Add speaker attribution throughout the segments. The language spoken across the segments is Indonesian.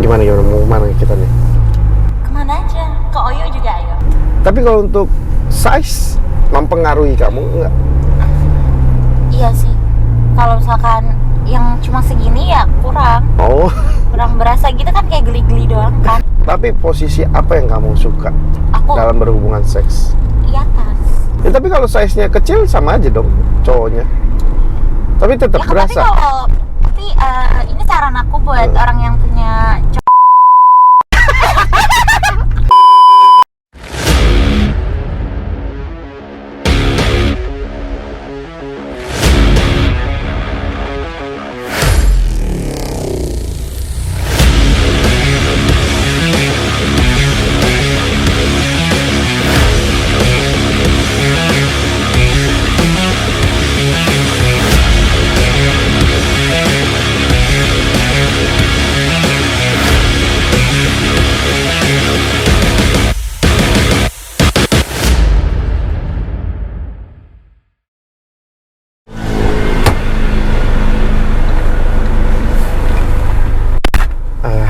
Speaker 1: Gimana mau kemana kita nih?
Speaker 2: Kemana aja? Ke Oyo juga ayo.
Speaker 1: Tapi kalau untuk size mempengaruhi kamu enggak?
Speaker 2: Iya sih. Kalau misalkan yang cuma segini ya kurang berasa gitu kan, kayak geli-geli doang kan.
Speaker 1: Tapi posisi apa yang kamu suka
Speaker 2: Aku
Speaker 1: dalam berhubungan seks?
Speaker 2: di atas.
Speaker 1: Ya tapi kalau size-nya kecil sama aja dong cowoknya. Tapi tetap
Speaker 2: Ya,
Speaker 1: berasa.
Speaker 2: tapi ini saran aku buat orang yang punya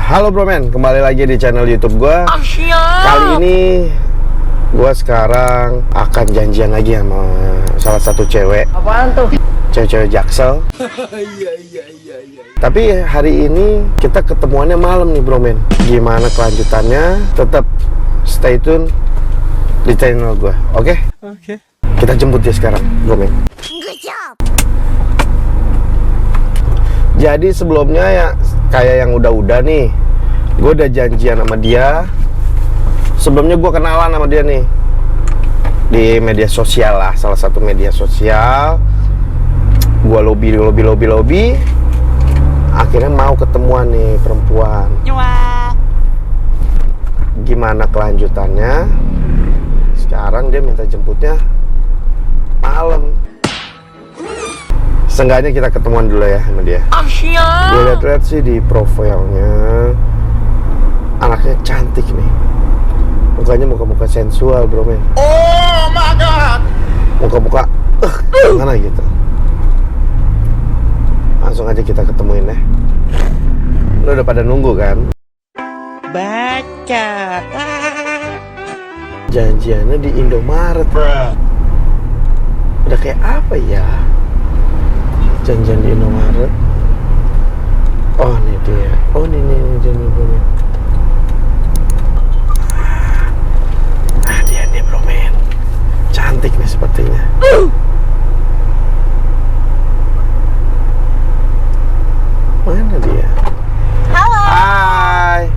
Speaker 1: Halo Bromen, kembali lagi di channel YouTube gue. Kali ini gue sekarang akan janjian lagi sama salah satu cewek.
Speaker 3: Apaan tuh?
Speaker 1: Cewek-cewek Jaksel. Tapi hari ini kita ketemuannya malam nih Bromen. Gimana kelanjutannya? Tetap stay tune di channel gue, oke? Oke. Kita jemput dia sekarang, Bromen.
Speaker 2: Good job.
Speaker 1: Jadi sebelumnya ya kayak yang udah nih, gue udah janjian sama dia. Sebelumnya gue kenalan sama dia nih di media sosial lah, salah satu media sosial. Gue lobby. Akhirnya mau ketemuan nih perempuan. Gimana kelanjutannya? Sekarang dia minta jemputnya malam. Seenggaknya kita ketemuan dulu ya sama dia. Gue liat-liat sih di profilnya, anaknya cantik nih. Mukanya muka-muka sensual bro men.
Speaker 3: Oh my god.
Speaker 1: Muka-muka gimana gitu. Langsung aja kita ketemuin ya. Lu udah pada nunggu kan?
Speaker 3: Baca.
Speaker 1: Janjiannya di Indomaret. Udah kayak apa ya? Janjian di Indomaret. Oh ini dia. Oh ini janjian bro men. Ah dia nih bro men. Cantik nih sepertinya. Mana dia?
Speaker 2: Halo.
Speaker 1: Hai.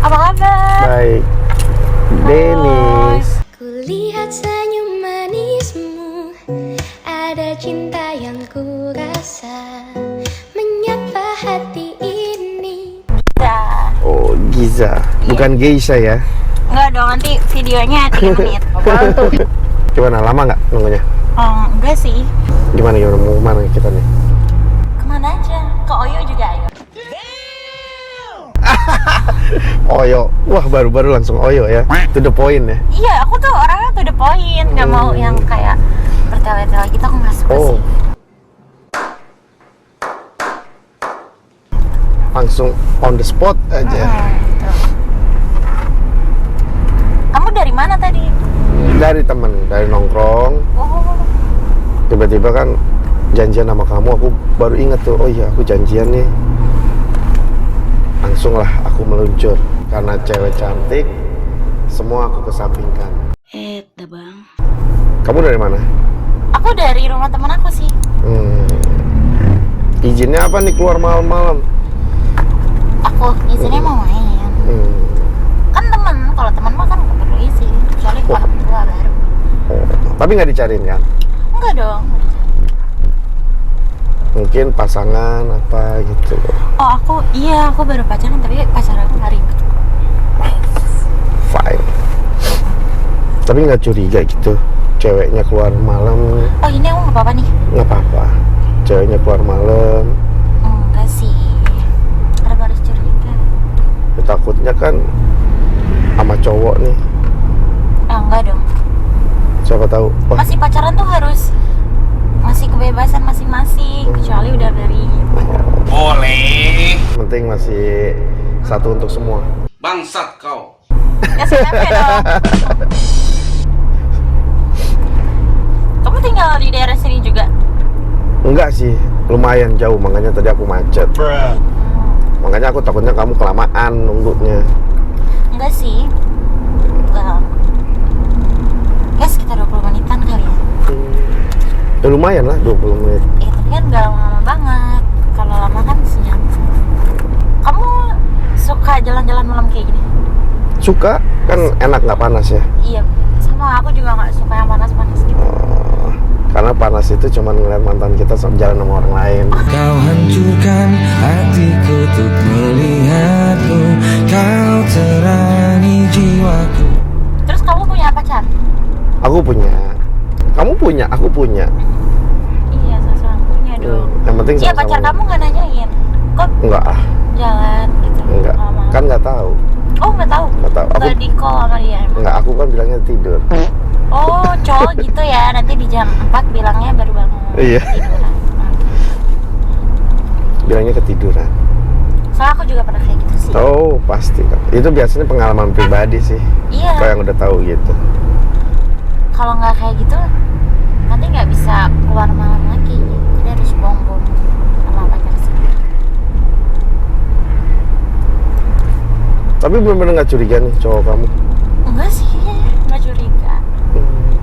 Speaker 2: Apa kabar?
Speaker 1: Baik. Denis.
Speaker 4: Kulihat senyum manismu, ada cinta yang kurasa menyapa hati ini.
Speaker 1: Oh Giza. Bukan Geisha ya?
Speaker 2: Enggak dong, nanti videonya 3 menit.
Speaker 3: Apaan tuh?
Speaker 1: Gimana lama nggak nunggunya?
Speaker 2: Enggak sih.
Speaker 1: Gimana mau kemana kita nih?
Speaker 2: Kemana aja? Ke Oyo juga ayo.
Speaker 1: Oyo. Wah baru-baru langsung Oyo ya. To the point ya.
Speaker 2: Iya, aku tuh orangnya to the point, nggak mau yang kayak bertele-tele gitu, aku nggak suka sih.
Speaker 1: Langsung on the spot aja.
Speaker 2: Gitu. Kamu dari mana tadi?
Speaker 1: Dari temen, dari nongkrong.
Speaker 2: Oh,
Speaker 1: Tiba-tiba kan janjian sama kamu, aku baru inget tuh. Oh iya aku janjian nih. Langsung lah aku meluncur. Karena cewek cantik, semua aku kesampingkan.
Speaker 2: bang.
Speaker 1: Kamu dari mana?
Speaker 2: Aku dari rumah temen aku sih.
Speaker 1: Izinnya apa nih keluar malam-malam?
Speaker 2: Aku izinnya mau main. Kan temen, kalau temen mah kan nggak perlu izin, kecuali kalau berdua baru.
Speaker 1: Tapi nggak dicariin kan?
Speaker 2: Enggak dong.
Speaker 1: Mungkin pasangan apa gitu.
Speaker 2: Oh aku baru pacaran, tapi pacar aku nggak ribet.
Speaker 1: Fine. Tapi nggak curiga gitu, ceweknya keluar malam.
Speaker 2: Oh ini aku nggak apa-apa nih.
Speaker 1: Nggak apa-apa, ceweknya keluar malam.
Speaker 2: Enggak sih. Kenapa harus curiga?
Speaker 1: Ya, takutnya kan sama cowok nih.
Speaker 2: Enggak dong.
Speaker 1: Siapa tahu? Wah,
Speaker 2: Masih pacaran tuh harus masih kebebasan masing-masing, kecuali udah dari
Speaker 3: Boleh.
Speaker 1: Penting masih satu untuk semua.
Speaker 3: Bangsat kau.
Speaker 2: SMP dong. Kamu tinggal di daerah sini juga?
Speaker 1: Enggak sih, lumayan jauh, makanya tadi aku macet. Makanya aku takutnya kamu kelamaan nunggunya.
Speaker 2: Enggak sih, enggak. Ya sekitar 20 menitan kali ya.
Speaker 1: Ya lumayan lah 20 menit.
Speaker 2: Ya tapi kan enggak lama banget. Kalau lama kan senyap. Kamu suka jalan-jalan malam kayak gini?
Speaker 1: Suka, kan enak nggak panas ya.
Speaker 2: Iya, sama aku juga nggak suka yang panas-panas gitu.
Speaker 1: Karena panas itu cuma ngeliat mantan kita jalan sama orang lain.
Speaker 5: Kau hancurkan hatiku untuk melihatmu. Kau terangi jiwaku.
Speaker 2: Terus kamu punya pacar?
Speaker 1: Aku punya. Kamu punya, aku punya.
Speaker 2: Iya, sama-sama punya dong.
Speaker 1: Yang penting
Speaker 2: Iya,
Speaker 1: sama-sama.
Speaker 2: pacar kamu nggak nanyain? Kok
Speaker 1: Enggak ah,
Speaker 2: jalan gitu?
Speaker 1: enggak.
Speaker 2: Lama.
Speaker 1: Kan nggak tahu.
Speaker 2: Oh, nggak tahu?
Speaker 1: Nggak tahu. Aku
Speaker 2: Nggak di call sama dia emang?
Speaker 1: enggak, aku kan bilangnya tidur.
Speaker 2: Oh, cowok gitu ya. Nanti di jam 4 bilangnya baru bangun.
Speaker 1: Iya.
Speaker 2: Tiduran.
Speaker 1: Bilangnya ketiduran.
Speaker 2: Soalnya aku juga pernah kayak gitu sih.
Speaker 1: Oh, pasti. Itu biasanya pengalaman pribadi sih.
Speaker 2: Iya.
Speaker 1: Kalau yang udah tahu gitu.
Speaker 2: Kalau nggak kayak gitu, nanti nggak bisa keluar malam lagi. Jadi harus bohong-bohong sama pacar sendiri.
Speaker 1: Tapi bener-bener nggak curiga nih cowok kamu.
Speaker 2: Enggak sih, nggak curiga.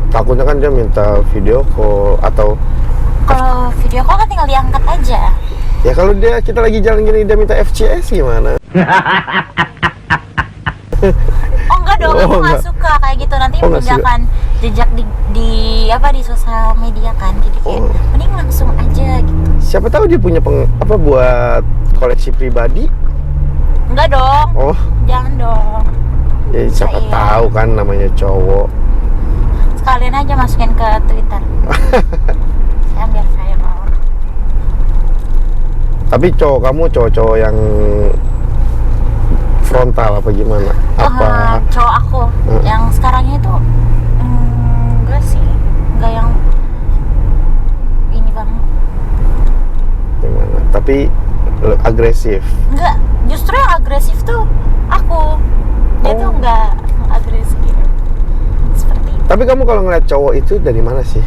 Speaker 1: Takutnya kan dia minta video call atau
Speaker 2: Kalau video call kan tinggal diangkat aja.
Speaker 1: ya kalau kita lagi jalan gini dia minta FCS gimana?
Speaker 2: Oh enggak dong,
Speaker 1: Oh,
Speaker 2: aku nggak
Speaker 1: enggak.
Speaker 2: suka kayak gitu. Nanti
Speaker 1: Oh, nggak
Speaker 2: meninggalkan jejak di apa di sosial media kan. Jadi kayak
Speaker 1: Oh.
Speaker 2: mending langsung aja gitu.
Speaker 1: Siapa tahu dia punya buat koleksi pribadi?
Speaker 2: Enggak dong,
Speaker 1: Oh,
Speaker 2: jangan dong.
Speaker 1: ya siapa
Speaker 2: Iya.
Speaker 1: tahu kan namanya cowok.
Speaker 2: Sekalian aja masukin ke Twitter. Saya biar saya mau.
Speaker 1: Tapi cowok-cowok yang frontal apa gimana? Apa?
Speaker 2: Cowok aku yang sekarang itu enggak sih, enggak yang ini banget.
Speaker 1: Gimana? Tapi agresif.
Speaker 2: Enggak, justru yang agresif tuh aku. Dia tuh enggak agresif seperti itu.
Speaker 1: Tapi kamu kalau ngeliat cowok itu dari mana sih?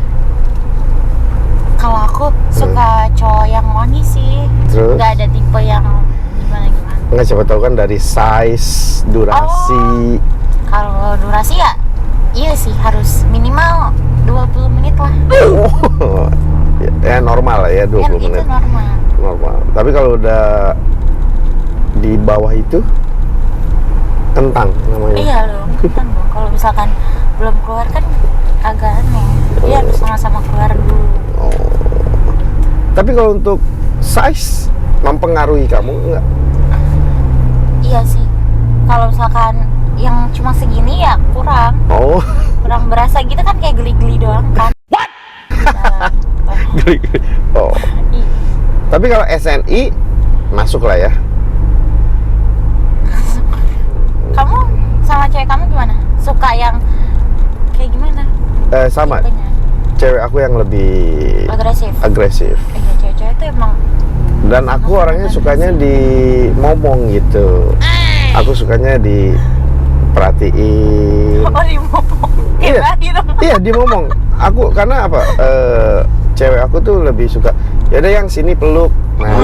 Speaker 2: Kalau aku suka cowok yang money sih.
Speaker 1: Terus?
Speaker 2: Enggak ada tipe yang gimana.
Speaker 1: Nggak, siapa tahu kan dari size, durasi.
Speaker 2: Kalau durasi ya iya sih, harus minimal 20 menit lah.
Speaker 1: Oh, ya normal lah ya 20
Speaker 2: Kan
Speaker 1: menit.
Speaker 2: itu normal.
Speaker 1: Normal. Tapi kalau udah di bawah itu kentang namanya.
Speaker 2: Iya loh, kan loh. Kalau misalkan belum keluar kan agak aneh. Dia harus sama-sama keluar dulu.
Speaker 1: Oh. Tapi kalau untuk size mempengaruhi kamu enggak?
Speaker 2: Iya sih. Kalau misalkan yang cuma segini ya kurang
Speaker 1: Oh,
Speaker 2: berasa gitu kan, kayak geli-geli doang kan. What?
Speaker 1: geli-geli. Oh. Tapi kalau SNI masuk lah ya.
Speaker 2: Kamu sama cewek kamu gimana? Suka yang kayak gimana?
Speaker 1: Sama.
Speaker 2: Tipenya?
Speaker 1: Cewek aku yang lebih
Speaker 2: Agresif. Iya, cewek-cewek itu emang.
Speaker 1: Dan aku orangnya sukanya dimomong gitu. Aku sukanya diperhatiin.
Speaker 2: Oh, dimomong.
Speaker 1: Iya.
Speaker 2: Dong.
Speaker 1: Iya, dimomong. Aku karena apa? Cewek aku tuh lebih suka. Ya ada yang sini peluk. Nah,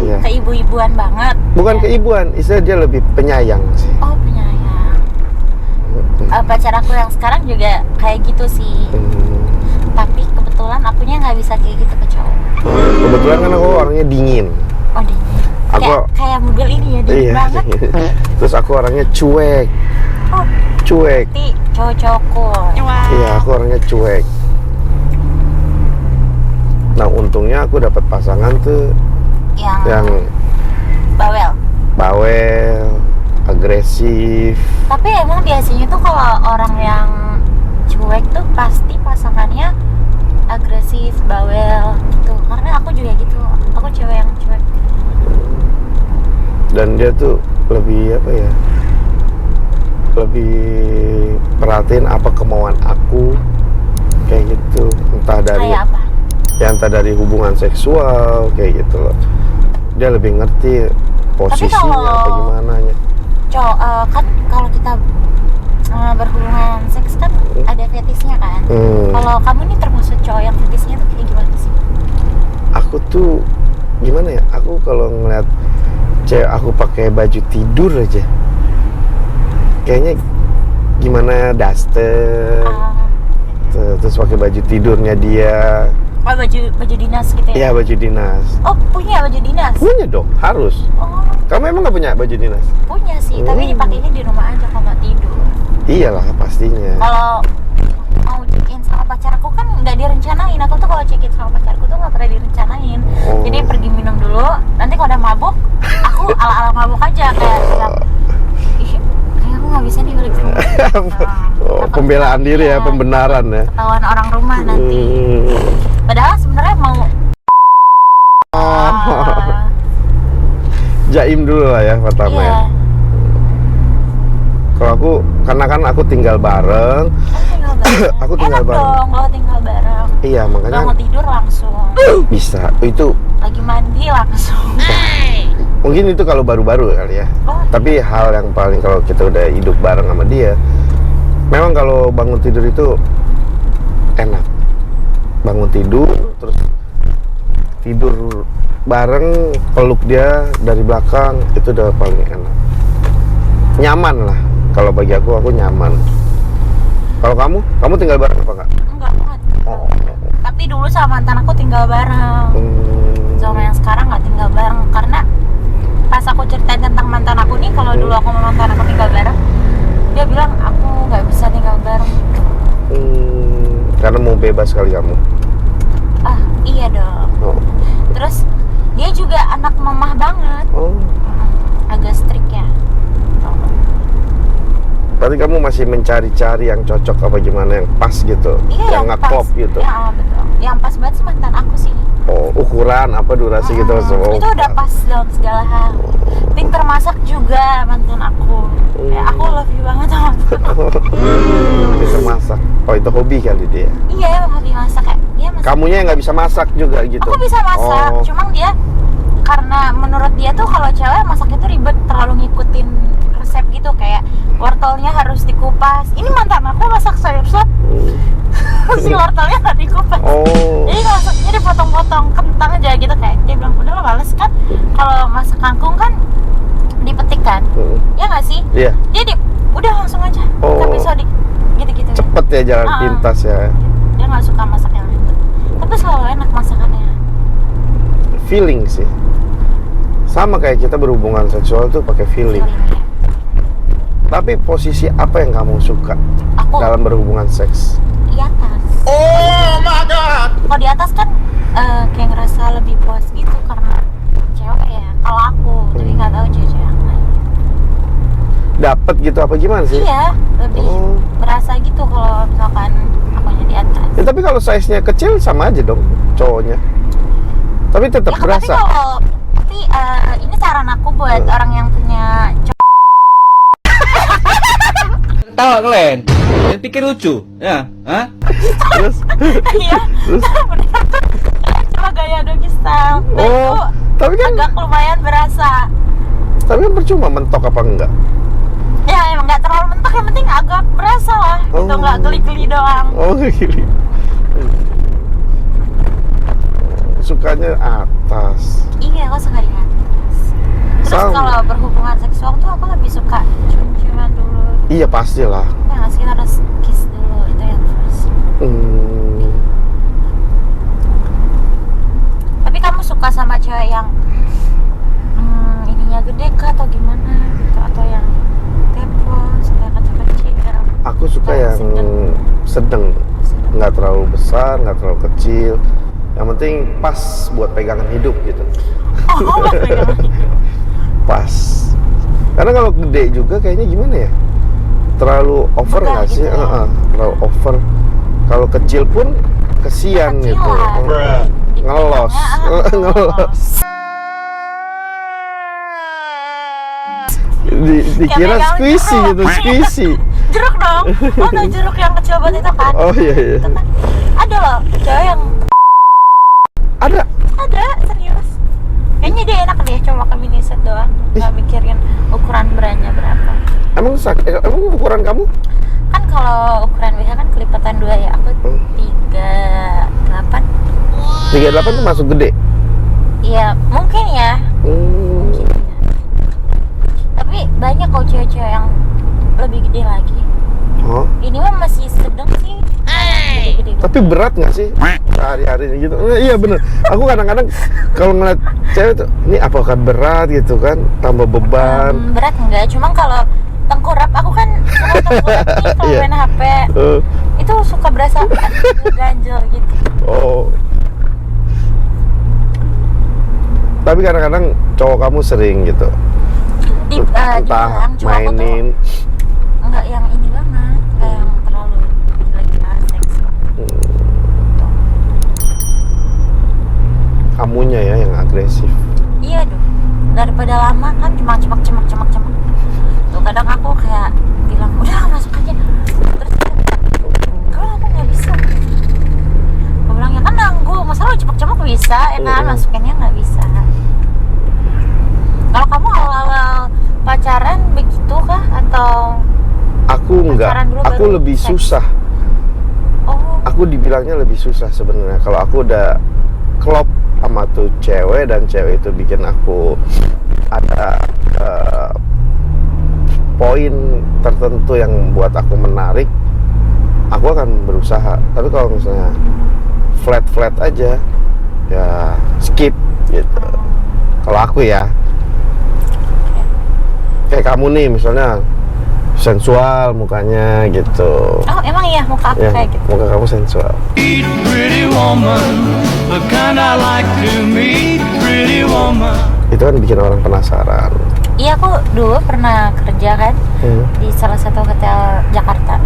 Speaker 1: iya.
Speaker 2: Keibu-ibuan banget.
Speaker 1: Bukan
Speaker 2: Ya.
Speaker 1: keibuan, istilah dia lebih penyayang sih.
Speaker 2: Oh, penyayang. Pacar aku yang sekarang juga kayak gitu sih. Tapi kebetulan akunya nggak bisa kayak gitu ke cowok.
Speaker 1: Kebetulan kan aku orangnya dingin.
Speaker 2: Oh, dingin.
Speaker 1: Aku-
Speaker 2: Kayak mobil ini ya, dingin
Speaker 1: Iya.
Speaker 2: banget.
Speaker 1: Terus aku orangnya cuek.
Speaker 2: Oh,
Speaker 1: Cuek.
Speaker 2: berarti cowok-cowok cool.
Speaker 1: Iya, aku orangnya cuek. Nah, untungnya aku dapat pasangan tuh yang
Speaker 2: bawel.
Speaker 1: bawel, agresif.
Speaker 2: Tapi emang biasanya tuh kalau orang yang cuek tuh pasti pasangannya agresif, bawel gitu. Karena aku juga gitu. Aku cewek yang cuek.
Speaker 1: Dan dia tuh lebih apa ya? Lebih perhatiin apa kemauan aku kayak gitu. Entah dari
Speaker 2: Kayak apa?
Speaker 1: Ya entah dari hubungan seksual kayak gitu loh. Dia lebih ngerti posisinya
Speaker 2: kalau-
Speaker 1: apa gimana nya.
Speaker 2: Kan kalau kita berhubungan seks kan ada fetisnya kan. Kalau kamu nih termasuk cowok yang fetisnya tuh kayak gimana sih?
Speaker 1: Aku tuh gimana ya? Aku kalau ngeliat cewek aku pakai baju tidur aja, kayaknya gimana daster, terus pakai baju tidurnya dia.
Speaker 2: Oh, baju dinas gitu ya?
Speaker 1: Iya, baju dinas.
Speaker 2: Oh, punya baju dinas?
Speaker 1: Punya dong, harus.
Speaker 2: Oh,
Speaker 1: Kamu emang nggak punya baju dinas?
Speaker 2: punya sih, tapi dipakainya di rumah aja kalau nggak tidur.
Speaker 1: Iyalah pastinya.
Speaker 2: Kalau mau check-in sama pacarku kan nggak direncanain. Aku tuh kalau check-in sama pacarku tuh nggak pernah direncanain.
Speaker 1: Oh.
Speaker 2: Jadi pergi minum dulu, nanti kalau udah mabuk, aku ala-ala mabuk aja kayak bilang, ih, kayak aku nggak bisa nih balik ke rumah.
Speaker 1: Oh,
Speaker 2: Takut
Speaker 1: pembelaan diri ya,
Speaker 2: iya,
Speaker 1: pembenaran ya.
Speaker 2: ketahuan orang rumah nanti. Padahal sebenarnya mau
Speaker 1: Jaim dulu lah ya pertama ya.
Speaker 2: iya,
Speaker 1: Kalau aku, karena kan aku tinggal bareng.
Speaker 2: tinggal bareng.
Speaker 1: Aku tinggal
Speaker 2: Enak
Speaker 1: bareng.
Speaker 2: dong kalau tinggal bareng.
Speaker 1: Iya, makanya
Speaker 2: Bangun tidur langsung,
Speaker 1: bisa. Itu
Speaker 2: lagi mandi langsung.
Speaker 1: mungkin itu kalau baru-baru kali ya.
Speaker 2: Oh,
Speaker 1: Tapi hal yang paling kalau kita udah hidup bareng sama dia, memang kalau bangun tidur itu enak. Bangun tidur, terus tidur bareng, peluk dia dari belakang, itu udah paling enak. Nyaman lah. Kalau bagi aku nyaman. Kalau kamu tinggal bareng apa enggak?
Speaker 2: enggak banget.
Speaker 1: Oh.
Speaker 2: Tapi dulu sama mantan aku tinggal bareng. Sama yang sekarang nggak tinggal bareng karena pas aku ceritain tentang mantan aku nih, kalau dulu aku sama mantan aku tinggal bareng, dia bilang aku nggak bisa tinggal bareng.
Speaker 1: Karena mau bebas kali kamu.
Speaker 2: Ah iya dong.
Speaker 1: Oh.
Speaker 2: Terus dia juga anak mamah banget,
Speaker 1: Oh.
Speaker 2: agak strict ya.
Speaker 1: Berarti kamu masih mencari-cari yang cocok apa gimana, yang pas gitu,
Speaker 2: Iya,
Speaker 1: yang ngeklop
Speaker 2: pas.
Speaker 1: gitu.
Speaker 2: Ya betul. Yang pas banget sih mantan aku sih.
Speaker 1: Oh, ukuran apa durasi gitu? Oh.
Speaker 2: Itu udah pas dalam segala hal. Pinter masak juga mantan aku. Ya, aku love you banget sama mantan aku.
Speaker 1: Bisa masak. Oh, itu hobi kali dia.
Speaker 2: Iya, emang hobi masak kayak dia masak.
Speaker 1: Kamunya yang nggak bisa masak juga gitu?
Speaker 2: Aku bisa masak,
Speaker 1: Oh.
Speaker 2: cuma dia karena menurut dia tuh kalau cewek masak itu ribet, terlalu ngikutin resep gitu, kayak wortelnya harus dikupas. Ini mantan aku masak sayur sop, si wortelnya nggak dikupas.
Speaker 1: Oh.
Speaker 2: Jadi kalau masaknya dipotong-potong kentang aja gitu, kayak dia bilang udah lo males kan, kalau masak kangkung kan dipetik kan, ya nggak sih?
Speaker 1: Iya.
Speaker 2: Jadi udah langsung aja,
Speaker 1: Oh.
Speaker 2: nggak bisa di gitu-gitu.
Speaker 1: Cepet ya jalan pintas ya.
Speaker 2: Dia nggak suka masak yang ribet, tapi selalu enak masakannya.
Speaker 1: Feeling sih. Sama kayak kita berhubungan seksual tuh pakai feeling.
Speaker 2: Feelingnya.
Speaker 1: Tapi posisi apa yang kamu suka
Speaker 2: Aku
Speaker 1: dalam berhubungan seks?
Speaker 2: di atas.
Speaker 3: Oh my god.
Speaker 2: Kalau di atas kan kayak ngerasa lebih puas gitu karena cewek ya. Kalau aku, tapi nggak tahu cewek yang lain.
Speaker 1: Dapet gitu apa gimana sih?
Speaker 2: Iya, lebih
Speaker 1: Oh.
Speaker 2: berasa gitu kalau misalkan akunya di atas.
Speaker 1: Ya, tapi kalau size-nya kecil sama aja dong cowoknya. Tapi tetap
Speaker 2: Ya,
Speaker 1: berasa.
Speaker 2: tapi ini saran aku buat orang yang punya
Speaker 6: Ketawa kalian? Kalian pikir lucu? Ya? Hah?
Speaker 1: Terus
Speaker 2: iya, bener. Coba gaya doggy style. Nah,
Speaker 1: oh,
Speaker 2: itu
Speaker 1: tapi kan
Speaker 2: agak lumayan berasa.
Speaker 1: percuma mentok apa enggak?
Speaker 2: Ya emang nggak terlalu mentok, yang penting agak berasa lah. Gitu,
Speaker 1: Oh.
Speaker 2: nggak geli-geli doang.
Speaker 1: Oh, gini. Sukanya atas.
Speaker 2: Iya, aku suka di atas. Terus
Speaker 1: Sama.
Speaker 2: kalau berhubungan seksual tuh aku lebih suka cium-ciuman dulu.
Speaker 1: Iya pastilah.
Speaker 2: Ya nggak sih, harus kiss dulu, itu yang first. Tapi kamu suka sama cewek yang ininya gede kah atau gimana gitu, atau yang tepos, kayak kecil-kecil?
Speaker 1: Aku suka
Speaker 2: Yang
Speaker 1: yang sedang, nggak terlalu besar, nggak terlalu kecil. Yang penting pas buat pegangan hidup gitu.
Speaker 2: Oh, pegangan.
Speaker 1: Pas. Karena kalau gede juga kayaknya gimana ya? Terlalu over
Speaker 2: Megah
Speaker 1: nggak sih?
Speaker 2: gitu ya.
Speaker 1: Terlalu over. Kalau kecil pun kesian gitu.
Speaker 2: Kecilan.
Speaker 1: Ngelos, ngelos. Dikira
Speaker 2: Kayak
Speaker 1: squishy
Speaker 2: megang
Speaker 1: gitu,
Speaker 2: jeruk.
Speaker 1: squishy.
Speaker 2: Jeruk dong. Oh, tau jeruk yang kecil banget itu kan?
Speaker 1: Oh iya iya.
Speaker 2: Itu kan ada loh cewek yang
Speaker 1: Ada.
Speaker 2: Ada, serius. Kayaknya dia enak deh, cuma makan mini set doang. Nggak mikirin ukuran brandnya berapa.
Speaker 1: Emang ukuran kamu?
Speaker 2: Kan kalau ukuran BH kan kelipatan 2 ya. Aku 38.
Speaker 1: 38 tuh masuk gede.
Speaker 2: Iya, mungkin ya.
Speaker 1: Hmm.
Speaker 2: Tapi banyak kok cewek-cewek yang lebih gede lagi.
Speaker 1: Oh.
Speaker 2: Ini mah masih sedang sih. Gede-gede.
Speaker 1: Tapi berat nggak sih hari-harinya gitu? Iya bener. Aku kadang-kadang kalau ngeliat cewek tuh, ini apakah berat gitu kan? Tambah beban.
Speaker 2: Berat enggak, cuma kalau tengkurap, aku kan suka tengkurap nih kalau
Speaker 1: Iya.
Speaker 2: main HP. Itu suka berasa ganjel gitu.
Speaker 1: Oh. Tapi kadang-kadang cowok kamu sering gitu. Entah
Speaker 2: Dibilang, cuma aku tuh
Speaker 1: mainin.
Speaker 2: enggak yang ini banget, enggak yang terlalu gila-gila seksi.
Speaker 1: Kamunya ya yang agresif.
Speaker 2: Iya dong, daripada lama kan cuma cemak. Tuh kadang aku kayak bilang udah masuk aja, terus dia kalau aku nggak bisa. Aku bilang ya kan nanggung, masa lo cemak bisa, ya kan masukinnya nggak bisa. Kalau kamu awal-awal pacaran begitu kah atau
Speaker 1: Aku enggak.
Speaker 2: Pacaran dulu
Speaker 1: Aku
Speaker 2: baru
Speaker 1: lebih
Speaker 2: seks?
Speaker 1: susah.
Speaker 2: oh
Speaker 1: Aku dibilangnya lebih susah sebenarnya. Kalau aku udah klop sama tuh cewek dan cewek itu bikin aku ada poin tertentu yang buat aku menarik, aku akan berusaha. Tapi kalau misalnya flat aja, ya skip gitu. Kalau aku ya, kayak kamu nih misalnya sensual mukanya gitu.
Speaker 2: oh emang iya muka aku
Speaker 1: Ya,
Speaker 2: kayak gitu.
Speaker 1: muka kamu sensual.
Speaker 3: Meet pretty woman, the kind I like to meet, pretty woman.
Speaker 1: Itu kan bikin orang penasaran.
Speaker 2: Iya, aku dulu pernah kerja kan di salah satu hotel Jakarta.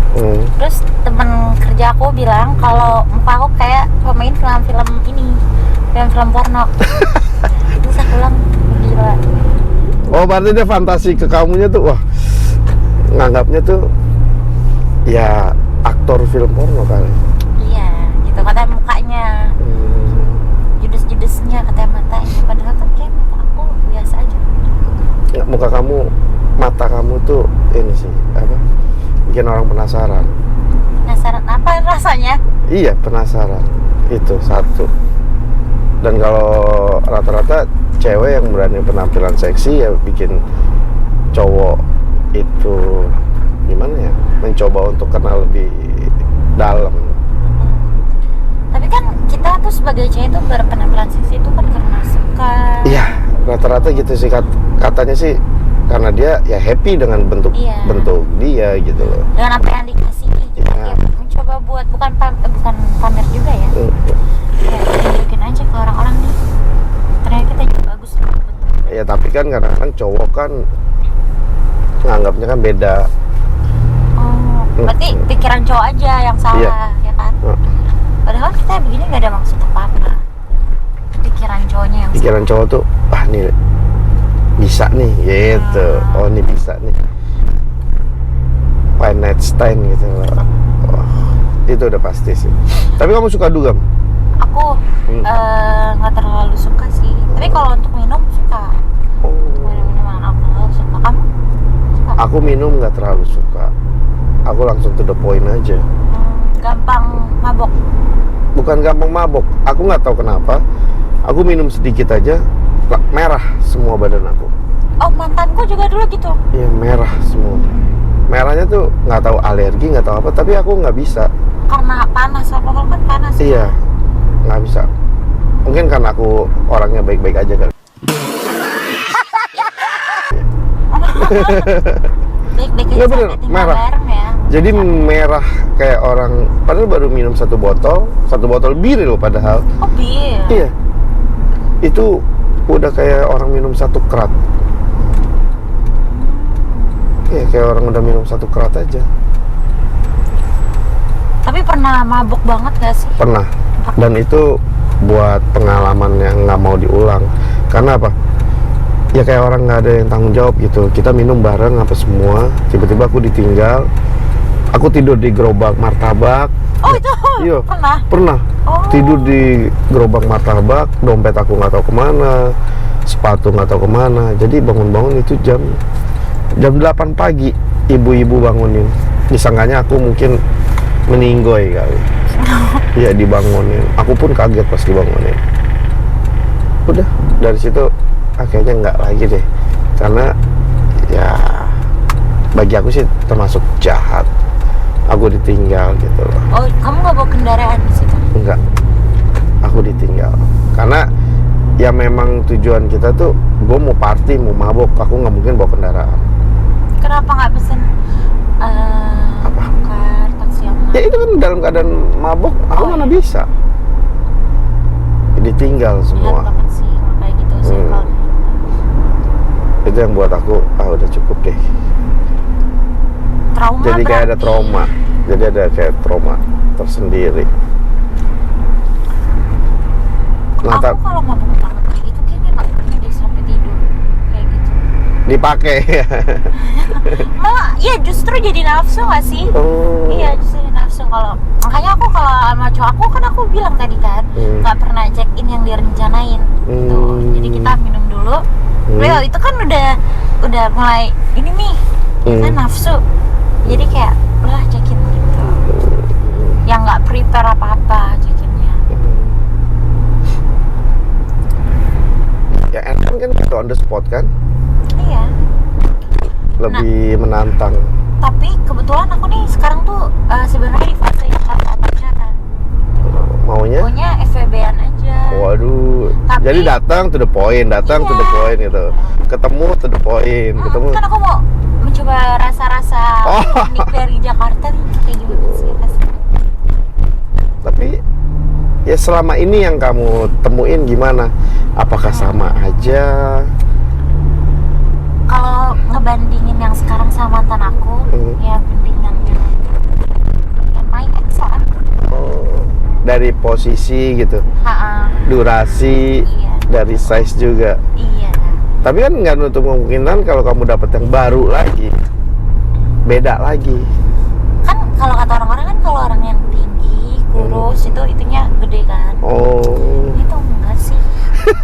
Speaker 2: Terus temen kerja aku bilang kalau muka aku kayak pemain film-film ini, film-film porno. Terus aku bilang gila.
Speaker 1: Oh, berarti dia fantasi ke kamunya tuh, wah, nganggapnya tuh ya aktor film porno kali.
Speaker 2: Iya, gitu katanya mukanya, judes-judesnya katanya matanya. Padahal kan kayak mata aku biasa aja.
Speaker 1: Nggak, muka kamu, mata kamu tuh ini sih apa? Bikin orang penasaran.
Speaker 2: Penasaran apa rasanya?
Speaker 1: Iya, penasaran. Itu satu. Dan kalau rata-rata cewek yang berani penampilan seksi ya bikin cowok itu gimana ya, mencoba untuk kenal lebih dalam.
Speaker 2: Tapi kan kita tuh sebagai cewek tuh berpenampilan seksi itu kan karena suka.
Speaker 1: Iya, rata-rata gitu sih katanya sih, karena dia ya happy dengan bentuk
Speaker 2: Iya.
Speaker 1: dia gitu loh.
Speaker 2: Dengan apa yang dikasih gitu.
Speaker 1: Iya.
Speaker 2: Ya, mencoba buat bukan pamer juga ya. Ya tunjukin aja ke orang-orang nih. Ternyata kita juga bagus loh bentuk.
Speaker 1: Ya tapi kan kadang-kadang cowok kan nganggapnya kan beda.
Speaker 2: Oh, berarti pikiran cowok aja yang salah,
Speaker 1: Iya.
Speaker 2: ya kan? Padahal kita begini nggak ada maksud apa-apa. Pikiran cowoknya yang
Speaker 1: Pikiran cowok tuh, ah nih bisa nih gitu. Oh ini bisa nih. One night stand gitu loh. Oh, itu udah pasti sih. Tapi kamu suka dugem?
Speaker 2: aku nggak terlalu suka sih. Tapi kalau untuk minum suka.
Speaker 1: Oh.
Speaker 2: Minum-minuman alkohol suka. Kamu suka?
Speaker 1: Aku minum nggak terlalu suka. Aku langsung to the point aja.
Speaker 2: Gampang mabok.
Speaker 1: Bukan gampang mabok. Aku nggak tahu kenapa. Aku minum sedikit aja, merah semua badan aku.
Speaker 2: Oh, mantanku juga dulu gitu.
Speaker 1: Iya, merah semua. Merahnya tuh nggak tahu alergi, nggak tahu apa. Tapi aku nggak bisa.
Speaker 2: Karena panas, alkohol kan panas.
Speaker 1: Iya, nggak bisa. Mungkin karena aku orangnya baik-baik aja kali.
Speaker 2: Baik-baik aja
Speaker 1: Nggak bener,
Speaker 2: sampai tinggal
Speaker 1: merah.
Speaker 2: bareng ya.
Speaker 1: Jadi merah kayak orang, padahal baru minum satu botol bir loh padahal.
Speaker 2: Oh, bir.
Speaker 1: Iya, itu udah kayak orang minum satu kerat. Iya, kayak orang udah minum satu kerat aja.
Speaker 2: Tapi pernah mabuk banget gak sih?
Speaker 1: Pernah. Dan itu buat pengalaman yang nggak mau diulang. Karena apa? Ya kayak orang nggak ada yang tanggung jawab gitu. Kita minum bareng apa semua, tiba-tiba aku ditinggal. Aku tidur di gerobak martabak.
Speaker 2: Oh itu
Speaker 1: Iya.
Speaker 2: pernah. Oh.
Speaker 1: Tidur di gerobak martabak, dompet aku nggak tahu kemana, sepatu nggak tahu kemana. Jadi bangun-bangun itu jam 8 pagi, ibu-ibu bangunin. Disangkanya aku mungkin meninggoy kali. Iya, dibangunin. Aku pun kaget pas dibangunin. Udah, dari situ akhirnya nggak lagi deh. Karena ya bagi aku sih termasuk jahat. Aku ditinggal gitu loh.
Speaker 2: Oh, kamu nggak bawa kendaraan di situ?
Speaker 1: Enggak, aku ditinggal. Karena ya memang tujuan kita tuh, gue mau party, mau mabok. Aku nggak mungkin bawa kendaraan.
Speaker 2: Kenapa nggak pesen
Speaker 1: Apa?
Speaker 2: car, taksi yang
Speaker 1: Ya itu kan dalam keadaan mabok, aku mana bisa. Ditinggal
Speaker 2: Lihat
Speaker 1: semua.
Speaker 2: banget sih kalau kayak gitu sih kalau
Speaker 1: Itu yang buat aku, udah cukup deh.
Speaker 2: trauma.
Speaker 1: Jadi kayak ada
Speaker 2: berarti.
Speaker 1: trauma. Jadi ada kayak trauma tersendiri. Nah,
Speaker 2: Aku kalau mabuk banget kayak gitu kayaknya nggak pernah deh sampai tidur kayak gitu.
Speaker 1: dipakai.
Speaker 2: Malah ya justru jadi nafsu nggak sih?
Speaker 1: Oh.
Speaker 2: Iya justru jadi nafsu. Kalau makanya aku kalau sama cowok aku kan aku bilang tadi kan nggak pernah check in yang direncanain gitu. Jadi kita minum dulu. Beliau itu kan udah mulai ini nih kan nafsu. Jadi kayak udah check in gitu. Yang nggak prepare apa-apa check innya.
Speaker 1: Ya enak kan gitu on the spot kan,
Speaker 2: Iya.
Speaker 1: lebih menantang.
Speaker 2: Tapi kebetulan aku nih sekarang tuh sebenarnya di fase yang harus pacaran.
Speaker 1: Maunya?
Speaker 2: Maunya FWB-an aja.
Speaker 1: Waduh.
Speaker 2: Tapi-
Speaker 1: Jadi datang to the point, datang to the
Speaker 2: Iya.
Speaker 1: point gitu. Ketemu to the point, ketemu.
Speaker 2: Kan aku mau mencoba rasa-rasa
Speaker 1: Oh.
Speaker 2: unik dari Jakarta nih kayak gimana sih rasanya.
Speaker 1: Tapi ya selama ini yang kamu temuin gimana? Apakah sama aja?
Speaker 2: Kalau ngebandingin yang sekarang sama mantan aku, ya mendingan yang main eksan.
Speaker 1: Oh, dari posisi gitu, durasi,
Speaker 2: Iya.
Speaker 1: dari size juga.
Speaker 2: Iya.
Speaker 1: Tapi kan nggak nutup kemungkinan kalau kamu dapat yang baru lagi, beda lagi.
Speaker 2: Kan kalau kata orang-orang kan kalau orang yang tinggi, kurus itu itunya gede kan.
Speaker 1: Oh,
Speaker 2: Itu enggak sih.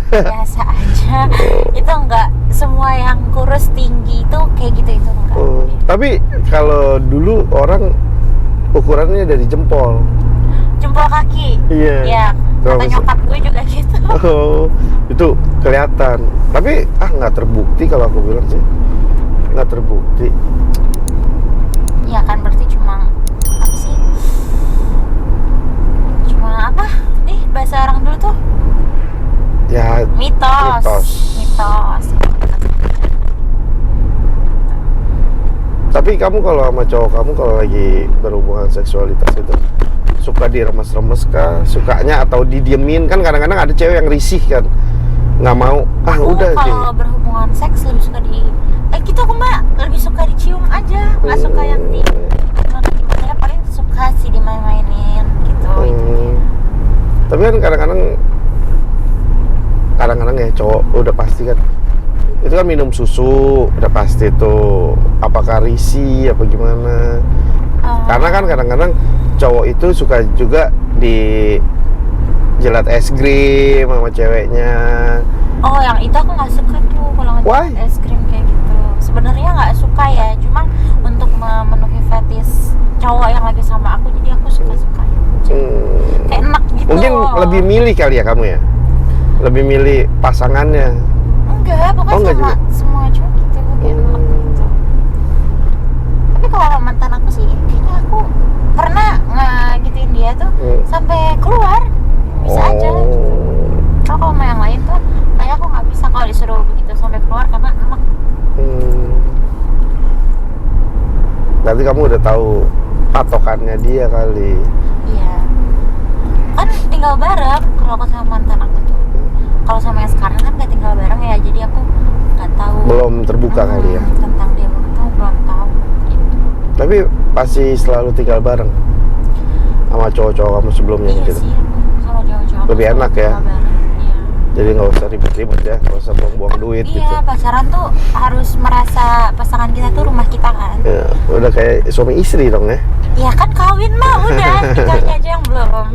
Speaker 2: Biasa aja. Itu enggak semua yang kurus tinggi itu kayak gitu itu enggak.
Speaker 1: oh. Tapi kalau dulu orang ukurannya dari jempol.
Speaker 2: Jempol kaki.
Speaker 1: Iya.
Speaker 2: Ya, kata
Speaker 1: Kalau
Speaker 2: nyokap gue juga gitu.
Speaker 1: Oh, itu kelihatan. Tapi nggak terbukti kalau aku bilang sih, nggak terbukti.
Speaker 2: Ya kan berarti cuma apa sih? Cuma apa? Bahasa orang dulu tuh
Speaker 1: Ya,
Speaker 2: mitos.
Speaker 1: tapi kamu kalau sama cowok kamu kalau lagi berhubungan seksualitas itu suka diremes-remes kah? Sukanya atau didiemin? Kan kadang-kadang ada cewek yang risih kan, nggak mau.
Speaker 2: Aku
Speaker 1: Udah
Speaker 2: kalau
Speaker 1: sih.
Speaker 2: berhubungan seks lebih suka gitu aku mah lebih suka dicium aja, nggak suka yang gimana ya, paling suka sih dimain-mainin gitu.
Speaker 1: Tapi kan kadang-kadang ya cowok udah pasti kan itu kan minum susu udah pasti tuh, apakah risih apa gimana. Karena kan kadang-kadang cowok itu suka juga di jelat es krim sama ceweknya.
Speaker 2: Oh yang itu aku nggak suka tuh kalau
Speaker 1: Why?
Speaker 2: ngecek es krim kayak gitu. Sebenarnya nggak suka ya, cuma untuk memenuhi fetis cowok yang lagi sama aku, jadi aku suka-suka kayak enak gitu.
Speaker 1: Mungkin lebih milih kali ya kamu ya, lebih milih pasangannya.
Speaker 2: enggak, pokoknya
Speaker 1: Oh, enggak
Speaker 2: sama
Speaker 1: juga?
Speaker 2: semua cowok gitu kayak enak gitu. Tapi kalau mantan aku sih kayaknya aku pernah ngegituin dia tuh sampai keluar bisa aja gitu. Kalau sama yang lain tuh kayak aku nggak bisa kalau disuruh begitu sampai keluar karena enak.
Speaker 1: Berarti kamu udah tahu patokannya dia kali.
Speaker 2: Iya. Kan tinggal bareng kalau aku sama mantan aku tuh. Kalau sama yang sekarang kan nggak tinggal bareng ya, jadi aku nggak tahu.
Speaker 1: Belum terbuka kali ya.
Speaker 2: Tentang dia belum tahu. Gitu.
Speaker 1: Tapi pasti selalu tinggal bareng sama cowok-cowok kamu sebelumnya
Speaker 2: Iya
Speaker 1: gitu.
Speaker 2: sih, kalau jauh-jauh.
Speaker 1: Lebih
Speaker 2: aku
Speaker 1: enak ya?
Speaker 2: tinggal bareng. Iya.
Speaker 1: Jadi nggak usah ribet-ribet ya, nggak usah buang-buang duit
Speaker 2: Iya,
Speaker 1: gitu.
Speaker 2: pacaran tuh harus merasa pasangan kita tuh rumah kita kan.
Speaker 1: Ya, udah kayak suami istri dong ya.
Speaker 2: Ya kan kawin mah udah, nikahnya aja yang belum.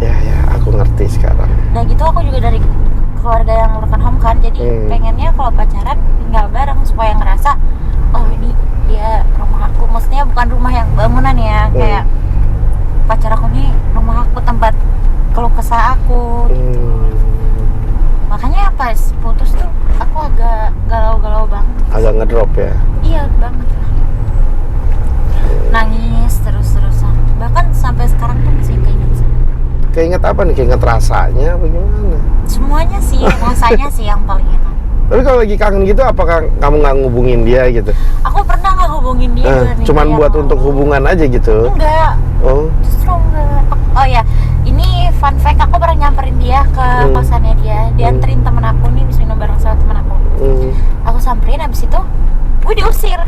Speaker 1: Ya aku ngerti sekarang.
Speaker 2: Nah gitu aku juga dari keluarga yang broken home kan, jadi pengennya kalau pacaran tinggal bareng supaya ngerasa oh ini dia rumah aku, maksudnya bukan rumah yang bangunan ya, kayak pacar aku nih rumah aku, tempat keluh kesah aku gitu. Makanya pas putus tuh aku agak galau-galau banget.
Speaker 1: Agak ngedrop ya.
Speaker 2: Iya banget lah. Nangis terus-terusan. Bahkan sampai sekarang tuh masih keinget sih.
Speaker 1: Keinget apa nih? Keinget rasanya apa gimana?
Speaker 2: Semuanya sih, rasanya sih yang paling enak.
Speaker 1: Tapi kalau lagi kangen gitu, apakah kamu nggak ngubungin dia gitu?
Speaker 2: Aku pernah nggak hubungin dia.
Speaker 1: Cuman buat untuk hubungan aja gitu?
Speaker 2: Enggak.
Speaker 1: Oh.
Speaker 2: Justru enggak. Oh ya, ini fun fact, aku pernah nyamperin dia ke kosannya dia. Dianterin temen aku nih, bisa minum bareng sama temen aku. Aku samperin, abis itu gue diusir.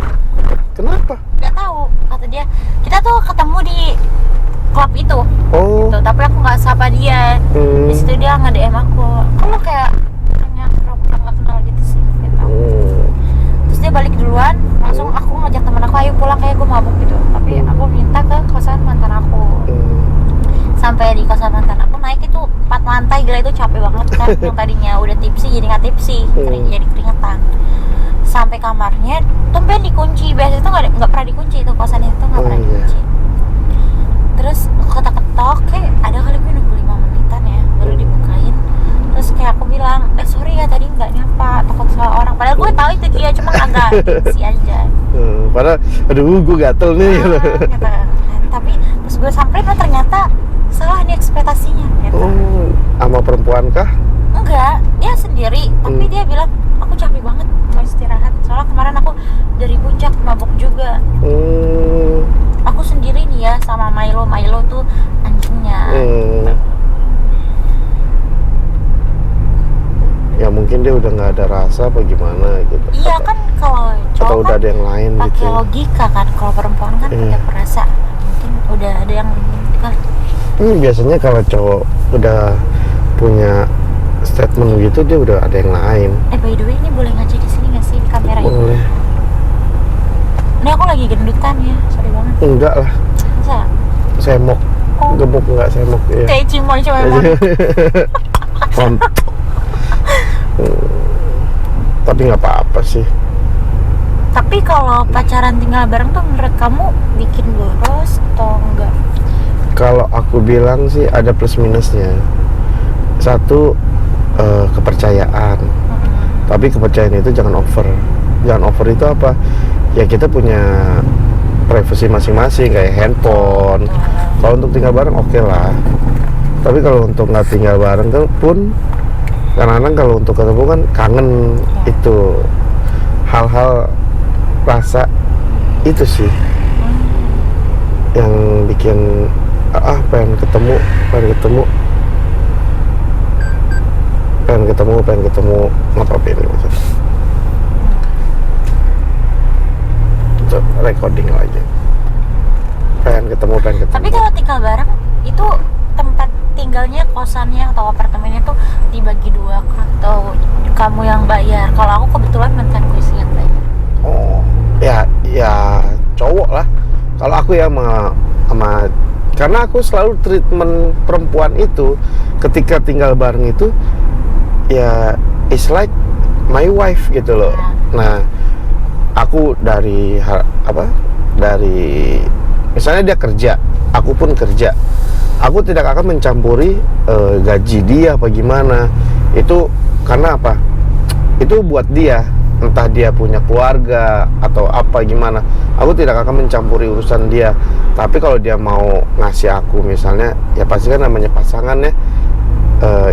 Speaker 1: Kenapa?
Speaker 2: Gak tahu, kata dia kita tuh ketemu di klub itu.
Speaker 1: Oh.
Speaker 2: Gitu. Tapi aku nggak sapa dia. Di situ dia nge-DM aku. Kamu kayak nanya pura-pura nggak kenal gitu sih. Gitu. Terus dia balik duluan, langsung aku ngajak temen aku, ayo pulang, kayak gue mabuk gitu. Tapi aku minta ke kosan mantan aku. Sampai di kosan mantan aku naik itu 4 lantai, gila itu capek banget kan. Yang tadinya udah tipsi jadi nggak tipsi, jadi keringetan. Sampai kamarnya tumben dikunci, biasanya itu nggak pernah dikunci, itu kosan itu nggak pernah dikunci. Terus aku ketok-ketok, kayak ada kali gue nunggu 5 menitan ya baru dibukain. Terus kayak aku bilang, sorry ya tadi nggak nyapa, takut salah orang. Padahal gue tahu itu dia, cuma agak gengsi aja.
Speaker 1: Padahal, aduh gue gatel nih.
Speaker 2: Gitu. Tapi terus gue samperin, ternyata salah nih ekspektasinya. Gitu.
Speaker 1: Sama perempuan kah?
Speaker 2: Enggak, dia sendiri. Tapi dia bilang, aku capek banget mau istirahat. Soalnya kemarin aku dari puncak mabuk juga. Aku sendiri nih ya sama Milo. Milo tuh anjingnya.
Speaker 1: Ya mungkin dia udah nggak ada rasa apa gimana gitu.
Speaker 2: Iya kan kalau cowok
Speaker 1: atau udah
Speaker 2: kan
Speaker 1: ada yang lain
Speaker 2: pakai
Speaker 1: gitu.
Speaker 2: logika kan, kalau perempuan kan pakai perasa. Mungkin udah ada yang gitu kan.
Speaker 1: Biasanya kalau cowok udah punya statement gitu, dia udah ada yang lain.
Speaker 2: By the way, ini boleh ngaji di sini nggak sih, di kamera ini?
Speaker 1: Boleh.
Speaker 2: Ini aku lagi gendutan ya, sorry banget.
Speaker 1: Enggak lah.
Speaker 2: Masa?
Speaker 1: Semok. Gemuk enggak semok ya.
Speaker 2: Kayak cimoy cuma emang.
Speaker 1: Front. Tapi nggak apa-apa sih.
Speaker 2: Tapi kalau pacaran tinggal bareng tuh menurut kamu bikin boros atau enggak?
Speaker 1: Kalau aku bilang sih ada plus minusnya. Satu, kepercayaan. Tapi kepercayaan itu jangan over. Jangan over itu apa? Ya kita punya privasi masing-masing, kayak handphone. Kalau untuk tinggal bareng oke lah. Tapi kalau untuk nggak tinggal bareng pun kadang-kadang kalau untuk ketemu kan kangen. Itu hal-hal rasa itu sih yang bikin pengen ketemu ngapain maksudnya. Untuk recording aja. Pengen ketemu.
Speaker 2: Tapi kalau tinggal bareng itu tempat tinggalnya, kosannya atau apartemennya tuh dibagi 2 kan, atau kamu yang bayar? Kalau aku kebetulan mantanku sih yang bayar.
Speaker 1: Oh, ya cowok lah. Kalau aku ya sama karena aku selalu treatment perempuan itu ketika tinggal bareng itu ya it's like my wife gitu loh. Nah, aku dari misalnya dia kerja, aku pun kerja. Aku tidak akan mencampuri gaji dia apa gimana. Itu karena apa? Itu buat dia, entah dia punya keluarga atau apa gimana. Aku tidak akan mencampuri urusan dia. Tapi kalau dia mau ngasih aku misalnya, ya pasti kan namanya pasangan ya,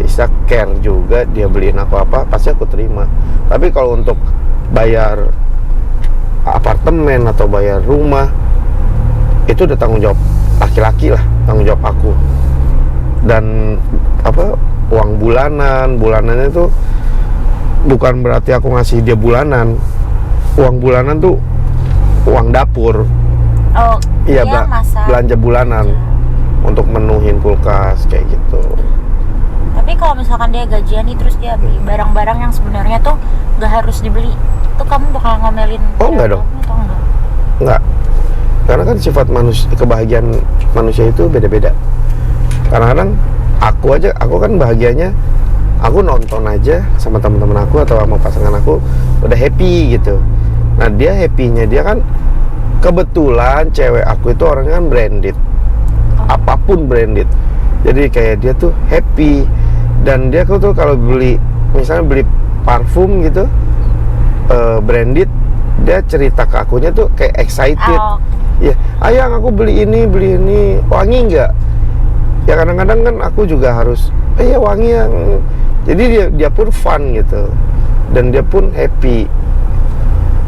Speaker 1: istilah care juga, dia beliin aku apa, pasti aku terima. Tapi kalau untuk bayar apartemen atau bayar rumah, itu udah tanggung jawab laki-laki lah, tanggung jawab aku. Dan uang bulanannya itu bukan berarti aku ngasih dia bulanan. Uang bulanan tuh uang dapur.
Speaker 2: Oh
Speaker 1: iya,
Speaker 2: masak,
Speaker 1: belanja bulanan untuk menuhin kulkas kayak gitu.
Speaker 2: Tapi kalau misalkan dia gajian nih, terus dia beli barang-barang yang sebenarnya tuh gak harus dibeli, tuh kamu bakal ngomelin
Speaker 1: Oh, enggak dong.
Speaker 2: atau enggak?
Speaker 1: Enggak. Karena kan sifat manusia, kebahagiaan manusia itu beda-beda. Kadang-kadang aku kan bahagianya aku nonton aja sama teman-teman aku atau sama pasangan aku udah happy gitu. Nah, dia happy-nya dia kan kebetulan cewek aku itu orangnya kan branded. Apapun branded. Jadi kayak dia tuh happy dan dia tuh kalau misalnya beli parfum gitu branded, dia cerita ke akunya tuh kayak excited. Ya, ayang aku beli ini, wangi nggak? Ya kadang-kadang kan aku juga harus, ya wangi ya. Jadi dia pun fun gitu, dan dia pun happy.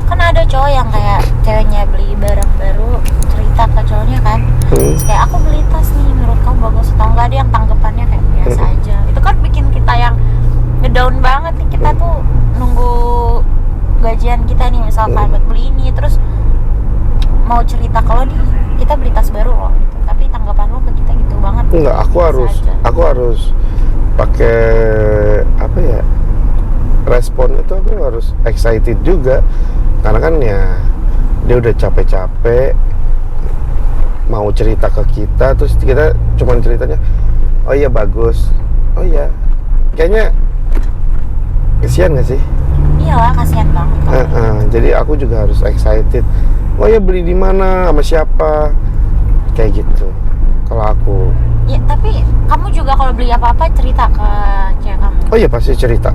Speaker 2: Kan ada cowok yang kayak ceweknya beli barang baru cerita ke cowoknya kan, terus kayak aku beli tas nih, menurut kamu bagus atau enggak? Dia yang tanggapannya kayak biasa aja. Itu kan bikin kita yang ngedown banget nih, kita tuh nunggu gajian kita nih misalkan buat beli ini, terus mau cerita kalau nih kita beli tas baru loh gitu. Tapi tanggapan lo ke kita gitu banget.
Speaker 1: Enggak, aku harus pakai apa ya, respon itu aku harus excited juga, karena kan ya dia udah capek-capek mau cerita ke kita, terus kita cuman ceritanya oh iya bagus, oh iya, kayaknya kasihan gak sih?
Speaker 2: Iyalah, kasihan banget.
Speaker 1: Jadi aku juga harus excited. Oh ya, beli di mana, sama siapa, kayak gitu. Kalau aku.
Speaker 2: Ya tapi kamu juga kalau beli apa-apa cerita ke cewek kamu.
Speaker 1: Oh iya, pasti cerita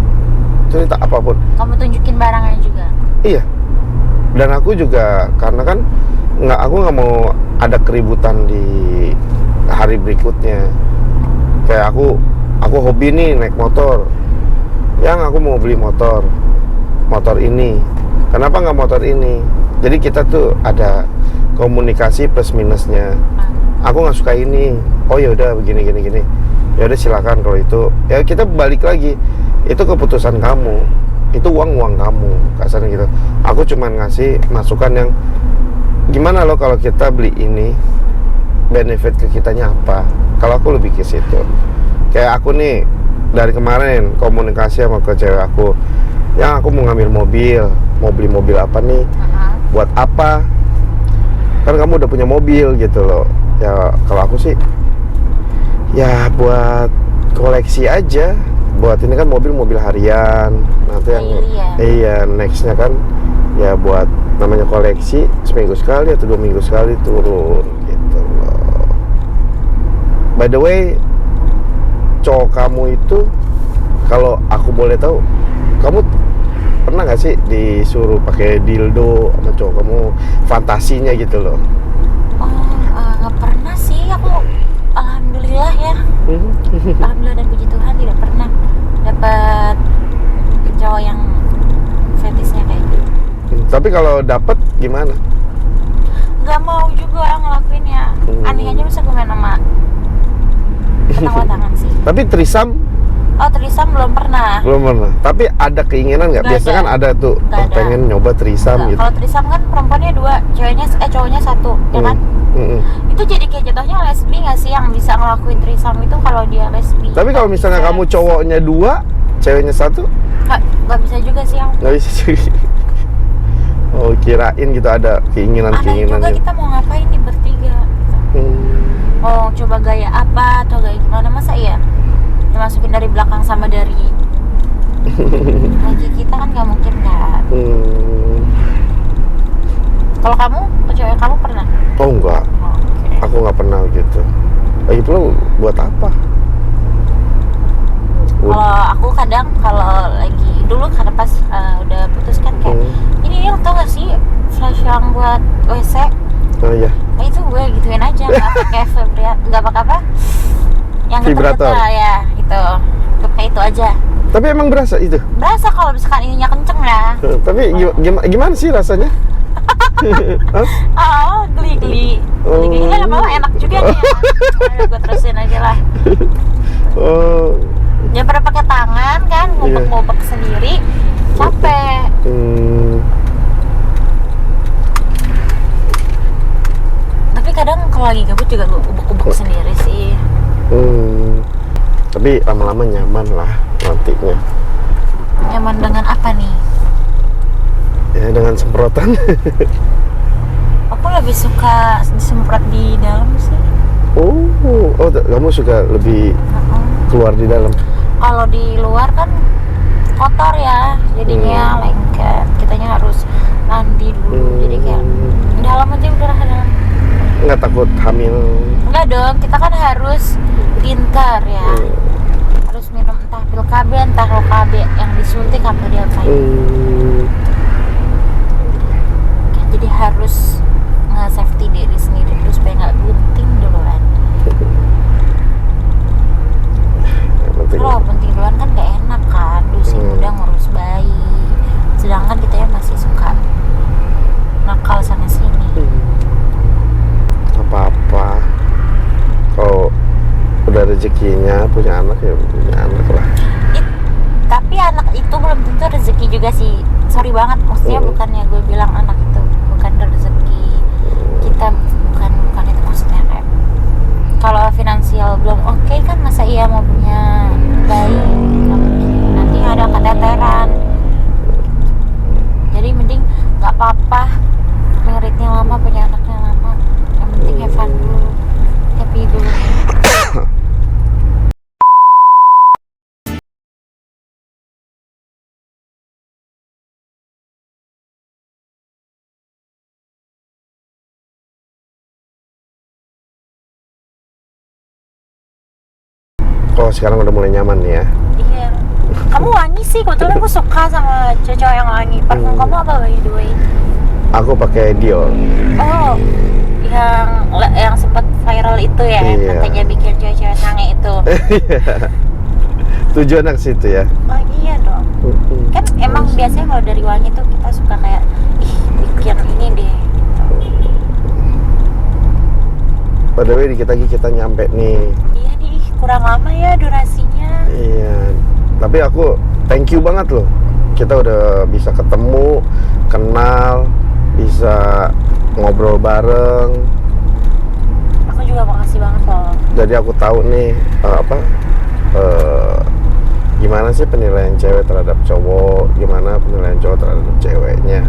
Speaker 1: apapun.
Speaker 2: Kamu tunjukin barangnya juga.
Speaker 1: Iya. Dan aku juga karena kan aku nggak mau ada keributan di hari berikutnya. Kayak aku hobi nih naik motor. Yang aku mau beli motor ini. Kenapa nggak motor ini? Jadi kita tuh ada komunikasi plus minusnya. Aku nggak suka ini. Oh ya udah begini. Ya udah silakan kalau itu. Ya kita balik lagi. Itu keputusan kamu. Itu uang kamu. Kasarnya gitu. Aku cuman ngasih masukan yang gimana loh kalau kita beli ini, benefit ke kitanya apa. Kalau aku lebih ke situ. Kayak aku nih dari kemarin komunikasi sama ke cewek aku, yang aku mau ngambil mobil, mau beli mobil apa nih, buat apa? Kan kamu udah punya mobil gitu loh. Ya kalau aku sih, ya buat koleksi aja. Buat ini kan mobil harian. Nanti yang iya nextnya kan, ya buat namanya koleksi, seminggu sekali atau 2 minggu sekali turun gitu loh. By the way, cowok kamu itu, kalau aku boleh tahu, kamu pernah nggak sih disuruh pakai dildo sama cowok kamu, fantasinya gitu loh?
Speaker 2: Nggak pernah sih, aku alhamdulillah ya. Alhamdulillah dan puji Tuhan tidak pernah dapat cowok yang fetisnya kayak gitu.
Speaker 1: Tapi kalau dapat gimana?
Speaker 2: Nggak mau juga ngelakuinnya. Aneh aja bisa gue main sama ketangwa-tangan sih.
Speaker 1: Tapi trisam?
Speaker 2: Oh, trisam belum pernah.
Speaker 1: Tapi ada keinginan nggak? Biasanya kan ada tuh, pengen nyoba trisam gitu.
Speaker 2: Kalau trisam kan perempuannya 2, cowoknya 1, ya kan? Itu jadi kayak jatuhnya lesbi nggak sih yang bisa ngelakuin trisam itu kalau dia lesbi?
Speaker 1: Tapi kalau misalnya kamu cowoknya 2, ceweknya 1?
Speaker 2: Nggak bisa juga sih yang.
Speaker 1: Nggak bisa juga. Oh, kirain gitu ada keinginan
Speaker 2: Aneh juga
Speaker 1: gitu.
Speaker 2: kita mau ngapain nih bertiga gitu. Mau coba gaya apa atau gaya gimana, masa iya dimasukin dari belakang sama dari lagi kita kan nggak mungkin kan. Kalau kamu, cewek kamu pernah?
Speaker 1: Oh enggak,
Speaker 2: Okay.
Speaker 1: aku nggak pernah gitu. Lagi pula buat apa?
Speaker 2: Kalau aku kadang kalau lagi dulu karena pas udah putus kan kayak ini yang tau gak sih flash yang buat WC?
Speaker 1: Oh iya.
Speaker 2: Nah, itu gue gituin aja, nggak pakai nggak pakai apa? Yang
Speaker 1: Vibrator.
Speaker 2: getar ya itu, kayak itu aja.
Speaker 1: Tapi emang berasa itu?
Speaker 2: Berasa kalau misalkan ininya kenceng ya.
Speaker 1: Tapi gimana sih rasanya?
Speaker 2: Oh, geli kan lama enak juga nih. Ayo gue terusin aja lah.
Speaker 1: Oh.
Speaker 2: Jangan pernah pakai tangan kan, ngubek-ngubek sendiri, capek. Tapi kadang kalau lagi gabut juga gue ubek-ubek sendiri sih.
Speaker 1: Tapi lama-lama nyaman lah nantinya.
Speaker 2: Nyaman dengan apa nih?
Speaker 1: dengan semprotan?
Speaker 2: Aku lebih suka disemprot di dalam sih.
Speaker 1: Kamu suka lebih keluar di dalam?
Speaker 2: Kalau di luar kan kotor ya, jadinya lengket. Kitanya harus mandi dulu. Jadi kayak dalam aja udah dalam.
Speaker 1: Nggak takut hamil?
Speaker 2: Enggak dong, kita kan harus pintar ya. Harus minum entah pil KB, entah lo KB yang disuntik atau diapain. Jadi harus nge-safety diri sendiri dulu supaya nggak bunting duluan. Kalau bunting duluan kan gak enak kan, usia muda ngurus bayi. Sedangkan kita ya masih suka nakal sana sini.
Speaker 1: Apa-apa. Kalau udah rezekinya punya anak ya punya anak lah.
Speaker 2: Tapi anak itu belum tentu rezeki juga sih. Sorry banget, maksudnya bukannya gue bilang anak itu bukan rezeki kita, bukan itu maksudnya. Kayak kalau finansial belum oke kan masa iya mau punya bayi, nanti ada keteteran. Jadi mending nggak apa-apa meritnya lama, punya anaknya lama, yang penting have fun dulu, happy dulu.
Speaker 1: Oh, sekarang udah mulai nyaman nih ya.
Speaker 2: Iya. Kamu wangi sih, kebetulan aku suka sama cowok yang wangi. Parfum kamu apa by the way?
Speaker 1: Aku pakai Dior.
Speaker 2: Oh, yang sempat viral itu ya, yang
Speaker 1: Iya.
Speaker 2: katanya bikin cewek-cewek sange itu.
Speaker 1: Tujuan ke situ ya.
Speaker 2: Oh iya dong. Kan emang biasanya kalau dari wangi tuh kita suka kayak bikin ini deh.
Speaker 1: By the way, dikit lagi kita nyampe nih.
Speaker 2: Iya nih, kurang lama ya durasinya.
Speaker 1: Iya. Tapi aku thank you banget loh. Kita udah bisa ketemu, kenal, bisa ngobrol bareng.
Speaker 2: Aku juga makasih banget loh.
Speaker 1: Jadi aku tahu nih gimana sih penilaian cewek terhadap cowok, gimana penilaian cowok terhadap ceweknya.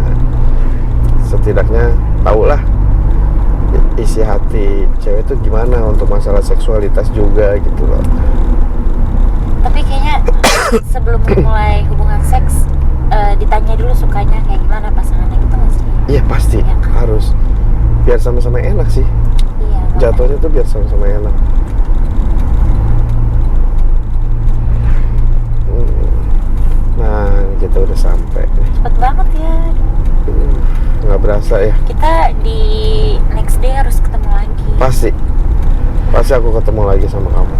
Speaker 1: Setidaknya tahulah isi hati cewek itu gimana untuk masalah seksualitas juga gitu loh.
Speaker 2: Tapi kayaknya sebelum mulai hubungan seks ditanya dulu sukanya kayak gimana pasangannya gitu nggak sih?
Speaker 1: Iya pasti
Speaker 2: Ya kan?
Speaker 1: harus, biar sama-sama enak sih.
Speaker 2: Iya.
Speaker 1: Jatuhnya tuh biar sama-sama enak. Nah, kita udah sampai nih.
Speaker 2: Cepet banget ya.
Speaker 1: Nggak berasa ya.
Speaker 2: Kita di next day harus ketemu lagi.
Speaker 1: Pasti aku ketemu lagi sama kamu.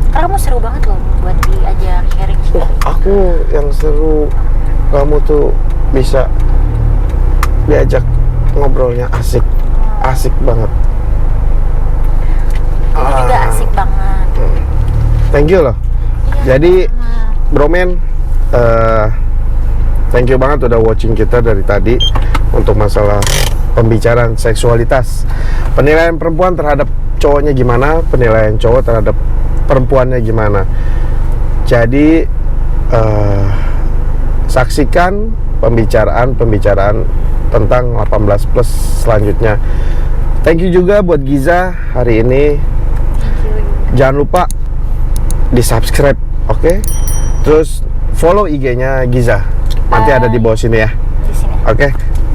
Speaker 2: Karena kamu seru banget loh buat diajak sharing.
Speaker 1: Aku yang seru, kamu tuh bisa diajak ngobrolnya asik banget.
Speaker 2: Kamu juga asik banget.
Speaker 1: Thank you loh.
Speaker 2: Iya,
Speaker 1: Jadi
Speaker 2: sama.
Speaker 1: Bromen, thank you banget udah watching kita dari tadi untuk masalah pembicaraan seksualitas. Penilaian perempuan terhadap cowoknya gimana, penilaian cowok terhadap perempuannya gimana. Jadi saksikan pembicaraan tentang 18 plus selanjutnya. Thank you juga buat Giza hari ini. Jangan lupa di subscribe, oke? Terus follow IG-nya Giza. Nanti ada di bawah sini ya.
Speaker 2: Di sini.
Speaker 1: Oke.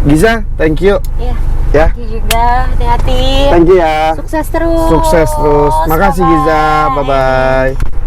Speaker 1: Giza, thank you.
Speaker 2: Iya.
Speaker 1: Ya.
Speaker 2: Thank you juga. Hati-hati.
Speaker 1: Thank you ya.
Speaker 2: Sukses terus.
Speaker 1: Sukses terus. Makasih Giza.
Speaker 2: Bye-bye.
Speaker 1: Bye bye.